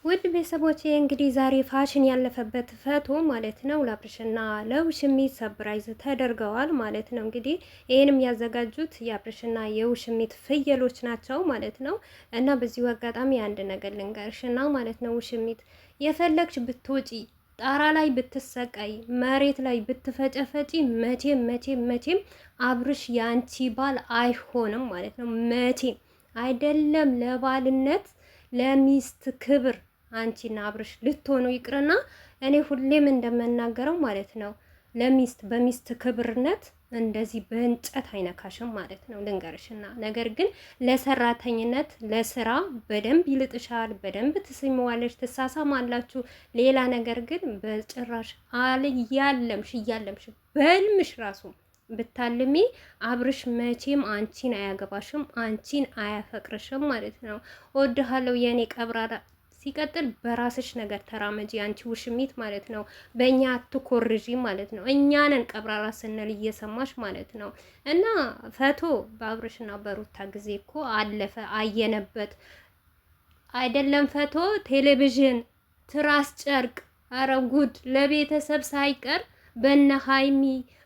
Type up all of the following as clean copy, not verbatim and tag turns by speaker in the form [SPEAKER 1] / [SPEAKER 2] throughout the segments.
[SPEAKER 1] ውድ ቤተሰቦቼ እንግዲህ ዛሬ ፋሽን ያለፈበት ፈቶ ማለት ነው ለአብርሽና ለውሽሚት ሰብራይዝ ተደርገዋል ማለት ነው። እንግዲህ ይህንም ያዘጋጁት የአብርሽና የውሽሚት ፍየሎች ናቸው ማለት ነው። እና በዚሁ አጋጣሚ አንድ ነገር ልንገርሽና ማለት ነው ውሽሚት የፈለግሽ ብትወጪ ጣራ ላይ ብትሰቃይ መሬት ላይ ብትፈጨፈጪ መቼም አብርሽ ያንቺ ባል አይሆንም ማለት ነው። መቼም አይደለም ለባልነት ለሚስት ክብር አንቺና አብርሽ ልትሆኑ ይቅርና እኔ ሁሌም እንደምናገረው ማለት ነው ለሚስት በሚስት ክብርነት እንደዚህ በእንጨት አይነካሽም ማለት ነው ልንገርሽና። ነገር ግን ለሰራተኝነት ለስራ በደንብ ይልጥሻል፣ በደንብ ትስሚዋለሽ፣ ትሳሳማላችሁ። ሌላ ነገር ግን በጭራሽ እያለምሽ በልምሽ ራሱ ብታልሚ አብርሽ መቼም አንቺን አያገባሽም፣ አንቺን አያፈቅርሽም ማለት ነው። ወድሃለው የኔ ቀብራራ። ሲቀጥል በራስሽ ነገር ተራመጂ አንቺ ውሽሚት ማለት ነው። በእኛ አትኮርጂ ማለት ነው። እኛንን ቀብራራ ስንል እየሰማሽ ማለት ነው። እና ፈቶ በአብርሽና በሩታ ጊዜ እኮ አለፈ አየነበት አይደለም። ፈቶ ቴሌቪዥን፣ ትራስ ጨርቅ፣ አረ ጉድ ለቤተሰብ ሳይቀር በነ ሃይሚ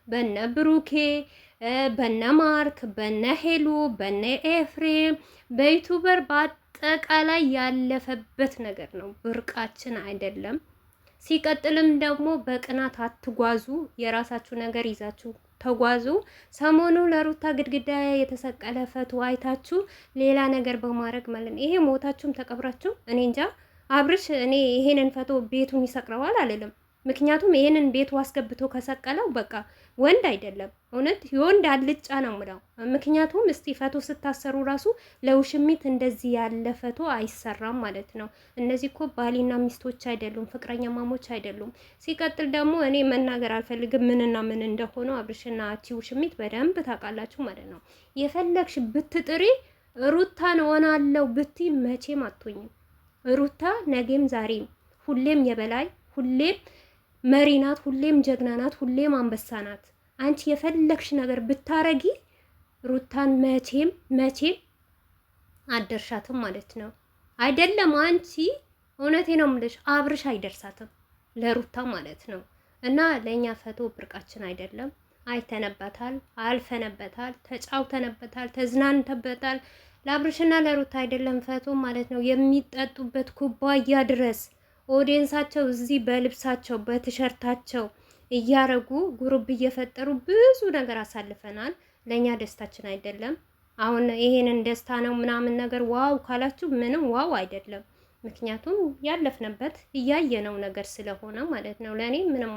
[SPEAKER 1] በነ ብሩኬ በነ ማርክ በነ ሄሉ በነ ኤፍሬም በዩቱበር አጠቃላይ ያለፈበት ነገር ነው። ብርቃችን አይደለም። ሲቀጥልም ደግሞ በቅናት አትጓዙ። የራሳችሁ ነገር ይዛችሁ ተጓዙ። ሰሞኑ ለሩታ ግድግዳ የተሰቀለ ፈቶ አይታችሁ ሌላ ነገር በማድረግ ማለት ነው። ይሄ ሞታችሁም ተቀብራችሁ እኔ እንጃ። አብርሽ እኔ ይሄንን ፈቶ ቤቱን ይሰቅረዋል አልልም። ምክንያቱም ይሄንን ቤቱ አስገብቶ ከሰቀለው በቃ ወንድ አይደለም። እውነት የወንድ አልጫ ነው ምለው። ምክንያቱም እስቲ ፈቶ ስታሰሩ ራሱ ለውሽሚት እንደዚህ ያለ ፈቶ አይሰራም ማለት ነው። እነዚህ እኮ ባሊና ሚስቶች አይደሉም፣ ፍቅረኛ ማሞች አይደሉም። ሲቀጥል ደግሞ እኔ መናገር አልፈልግም ምንና ምን እንደሆነው አብርሽና አቺ ውሽሚት በደንብ ታውቃላችሁ ማለት ነው። የፈለግሽ ብትጥሪ ሩታን ሆናለው ብቲ መቼም አትሆኝም። ሩታ ነገም ዛሬም ሁሌም የበላይ ሁሌም መሪ ናት፣ ሁሌም ጀግና ናት፣ ሁሌም አንበሳ ናት። አንቺ የፈለግሽ ነገር ብታረጊ ሩታን መቼም አደርሻትም ማለት ነው። አይደለም አንቺ እውነቴ ነው የምልሽ አብርሽ አይደርሳትም ለሩታ ማለት ነው። እና ለኛ ፈቶ ብርቃችን አይደለም። አይተነበታል፣ አልፈነበታል፣ ተጫውተነበታል፣ ተዝናንተበታል። ለአብርሽና ለሩታ አይደለም ፈቶ ማለት ነው የሚጠጡበት ኩባያ ድረስ ኦዲየንሳቸው እዚህ በልብሳቸው በቲሸርታቸው እያረጉ ጉሩብ እየፈጠሩ ብዙ ነገር አሳልፈናል። ለኛ ደስታችን አይደለም። አሁን ይሄንን ደስታ ነው ምናምን ነገር ዋው ካላችሁ ምንም ዋው አይደለም። ምክንያቱም ያለፍነበት እያየነው ነገር ስለሆነ ማለት ነው። ለኔ ምንም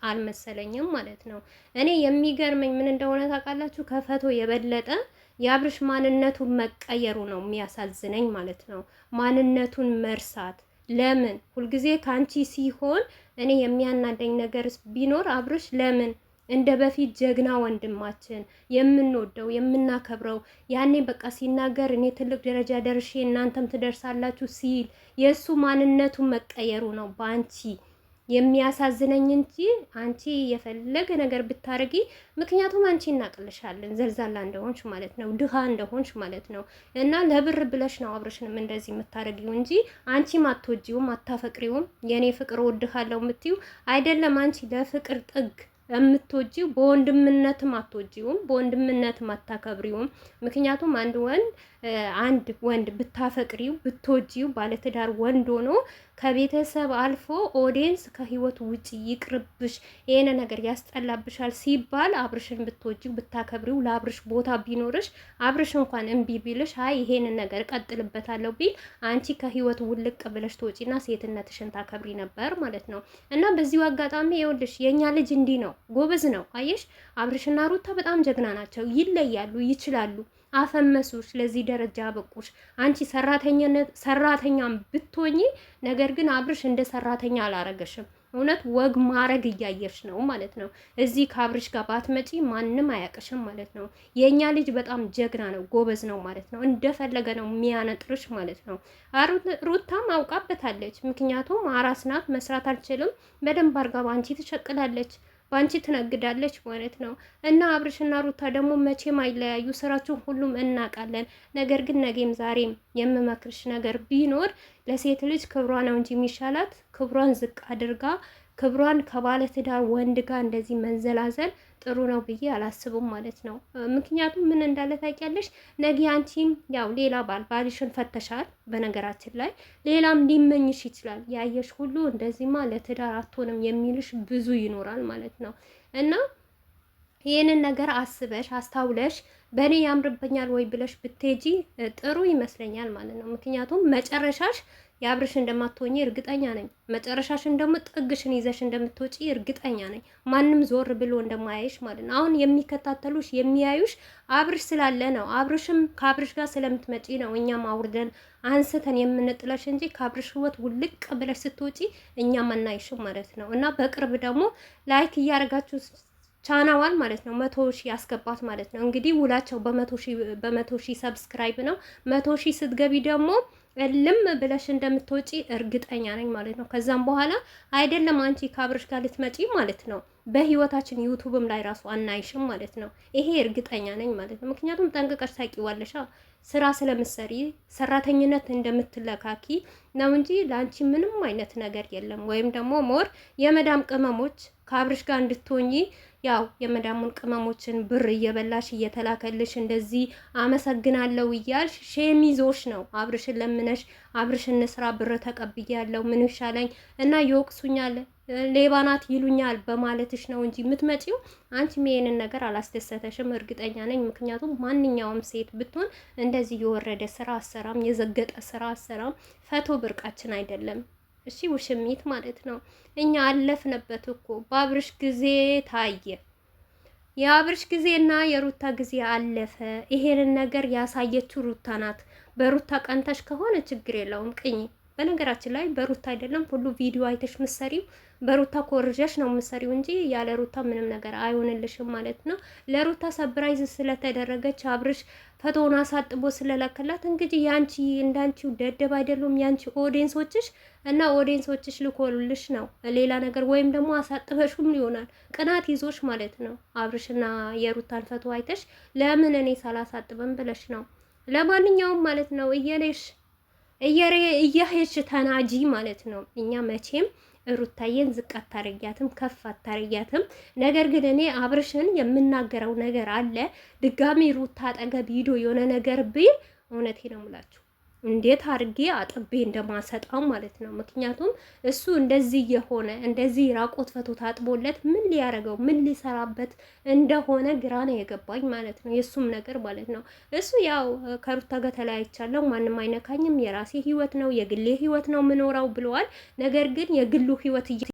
[SPEAKER 1] አልመሰለኝም ማለት ነው። እኔ የሚገርመኝ ምን እንደሆነ ታውቃላችሁ? ከፈቶ የበለጠ የአብርሽ ማንነቱን መቀየሩ ነው የሚያሳዝነኝ ማለት ነው። ማንነቱን መርሳት ለምን ሁልጊዜ ካንቺ ሲሆን እኔ የሚያናደኝ ነገር ቢኖር አብርሽ ለምን እንደ በፊት ጀግና ወንድማችን የምንወደው የምናከብረው ያኔ በቃ ሲናገር እኔ ትልቅ ደረጃ ደርሼ እናንተም ትደርሳላችሁ ሲል የእሱ ማንነቱ መቀየሩ ነው በአንቺ የሚያሳዝነኝ እንጂ አንቺ የፈለገ ነገር ብታረጊ፣ ምክንያቱም አንቺ እናቅልሻለን ዘልዛላ እንደሆንሽ ማለት ነው፣ ድሃ እንደሆንሽ ማለት ነው። እና ለብር ብለሽ ነው አብረሽንም እንደዚህ የምታረጊው እንጂ አንቺም አትወጂውም አታፈቅሪውም። የኔ ፍቅር ወድሃለሁ የምትዩ አይደለም። አንቺ ለፍቅር ጥግ የምትወጂው በወንድምነትም አትወጂውም፣ በወንድምነትም አታከብሪውም። ምክንያቱም አንድ ወንድ ብታፈቅሪው ብትወጂው ባለትዳር ወንድ ሆኖ ከቤተሰብ አልፎ ኦዲየንስ ከህይወት ውጪ ይቅርብሽ፣ ይሄን ነገር ያስጠላብሻል ሲባል አብርሽን ብትወጂው ብታከብሪው፣ ለአብርሽ ቦታ ቢኖርሽ አብርሽ እንኳን እምቢ ቢልሽ አይ ይሄን ነገር ቀጥልበታለሁ ቢል አንቺ ከህይወት ውልቅ ብለሽ ትወጪና ሴትነትሽን ታከብሪ ነበር ማለት ነው። እና በዚሁ አጋጣሚ ይኸውልሽ የኛ ልጅ እንዲህ ነው፣ ጎበዝ ነው። አየሽ አብርሽና ሩታ በጣም ጀግና ናቸው፣ ይለያሉ፣ ይችላሉ። አፈመሱሽ፣ ለዚህ ደረጃ አበቁሽ። አንቺ ሰራተኛም ብትሆኚ ነገር ግን አብርሽ እንደ ሰራተኛ አላረገሽም። እውነት ወግ ማረግ እያየሽ ነው ማለት ነው። እዚህ ከአብርሽ ጋር ባትመጪ ማንም አያቅሽም ማለት ነው። የኛ ልጅ በጣም ጀግና ነው፣ ጎበዝ ነው ማለት ነው። እንደፈለገ ነው የሚያነጥርሽ ማለት ነው። ሩታም አውቃበታለች። ምክንያቱም አራስ ናት፣ መስራት አልችልም። በደንብ አርጋ ባንቺ ትሸቅላለች። ባንቺ ትነግዳለች ማለት ነው። እና አብርሽና ሩታ ደግሞ መቼም አይለያዩ፣ ስራችሁን ሁሉም እናውቃለን። ነገር ግን ነገም ዛሬም የምመክርሽ ነገር ቢኖር ለሴት ልጅ ክብሯ ነው እንጂ የሚሻላት ክብሯን ዝቅ አድርጋ ክብሯን ከባለ ትዳር ወንድ ጋር እንደዚህ መንዘላዘል ጥሩ ነው ብዬ አላስብም ማለት ነው። ምክንያቱም ምን እንዳለ ታውቂያለሽ? ነገ አንቺም ያው ሌላ ባልሽን ፈተሻል። በነገራችን ላይ ሌላም ሊመኝሽ ይችላል። ያየሽ ሁሉ እንደዚህማ ለትዳር አትሆንም የሚልሽ ብዙ ይኖራል ማለት ነው። እና ይህንን ነገር አስበሽ አስታውለሽ በእኔ ያምርብኛል ወይ ብለሽ ብትሄጂ ጥሩ ይመስለኛል ማለት ነው። ምክንያቱም መጨረሻሽ የአብርሽ እንደማትሆኚ እርግጠኛ ነኝ። መጨረሻሽን ደግሞ ጥግሽን ይዘሽ እንደምትወጪ እርግጠኛ ነኝ። ማንም ዞር ብሎ እንደማያይሽ ማለት ነው። አሁን የሚከታተሉሽ የሚያዩሽ አብርሽ ስላለ ነው። አብርሽም ከአብርሽ ጋር ስለምትመጪ ነው እኛም አውርደን አንስተን የምንጥለሽ እንጂ ከአብርሽ ህይወት ውልቅ ብለሽ ስትወጪ እኛም አናይሽም ማለት ነው። እና በቅርብ ደግሞ ላይክ እያደረጋችሁ ቻናዋል ማለት ነው 100,000 ያስገባት ማለት ነው። እንግዲህ ውላቸው በ100,000 ሰብስክራይብ ነው። 100,000 ስትገቢ ደግሞ እልም ብለሽ እንደምትወጪ እርግጠኛ ነኝ ማለት ነው። ከዛም በኋላ አይደለም አንቺ ከአብርሽ ጋር ልትመጪ ማለት ነው በህይወታችን ዩቱብም ላይ ራሱ አናይሽም ማለት ነው። ይሄ እርግጠኛ ነኝ ማለት ነው። ምክንያቱም ጠንቅቀሽ ታውቂዋለሽ ስራ ስለምትሰሪ ሰራተኝነት እንደምትለካኪ ነው እንጂ ለአንቺ ምንም አይነት ነገር የለም። ወይም ደግሞ ሞር የመዳም ቅመሞች ከአብርሽ ጋር እንድትሆኚ ያው የመዳሙን ቅመሞችን ብር እየበላሽ እየተላከልሽ እንደዚህ አመሰግናለሁ እያልሽ ሼሚዞሽ ነው አብርሽን ለምነሽ አብርሽን ስራ ብር ተቀብያለሁ ምን ይሻለኝ እና ይወቅሱኛል ሌባ ናት ይሉኛል በማለትሽ ነው እንጂ የምትመጪው አንቺም ይሄንን ነገር አላስደሰተሽም እርግጠኛ ነኝ። ምክንያቱም ማንኛውም ሴት ብትሆን እንደዚህ የወረደ ስራ አሰራም የዘገጠ ስራ አሰራም ፈቶ ብርቃችን አይደለም። እሺ ውሽሚት ማለት ነው። እኛ አለፍንበት እኮ በአብርሽ ጊዜ ታየ። የአብርሽ ጊዜና የሩታ ጊዜ አለፈ። ይሄንን ነገር ያሳየችው ሩታ ናት። በሩታ ቀንተሽ ከሆነ ችግር የለውም ቅኝ። በነገራችን ላይ በሩታ አይደለም ሁሉ ቪዲዮ አይተሽ ምሰሪው በሩታ ኮርጀሽ ነው ምሰሪው እንጂ ያለ ሩታ ምንም ነገር አይሆንልሽም ማለት ነው። ለሩታ ሰብራይዝ ስለተደረገች አብርሽ ፈቶና አሳጥቦ ስለላከላት እንግዲህ ያንቺ እንዳንቺው ደደብ አይደሉም ያንቺ ኦዲየንሶችሽ እና ኦዲየንሶችሽ ልኮልሽ ነው ሌላ ነገር ወይም ደግሞ አሳጥበሽም ይሆናል ቅናት ይዞሽ ማለት ነው። አብርሽና የሩታን ፈቶ አይተሽ ለምን እኔ ሳላሳጥበም ብለሽ ነው። ለማንኛውም ማለት ነው እየሄድሽ ተናጂ ማለት ነው። እኛ መቼም ሩታዬን ዝቅ አታረጊያትም፣ ከፍ አታረጊያትም። ነገር ግን እኔ አብርሽን የምናገረው ነገር አለ። ድጋሚ ሩታ አጠገብ ሂዶ የሆነ ነገር ቢል እውነቴ ነው የምላችሁ እንዴት አድርጌ አጥቤ እንደማሰጣው ማለት ነው። ምክንያቱም እሱ እንደዚህ የሆነ እንደዚህ ራቆት ፈቶ ታጥቦለት ምን ሊያረገው ምን ሊሰራበት እንደሆነ ግራ ነው የገባኝ ማለት ነው። የሱም ነገር ማለት ነው። እሱ ያው ከሩታ ጋር ተለያይቻለሁ፣ ማንም አይነካኝም፣ የራሴ ህይወት ነው የግሌ ህይወት ነው ምኖረው ብለዋል። ነገር ግን የግሉ ህይወት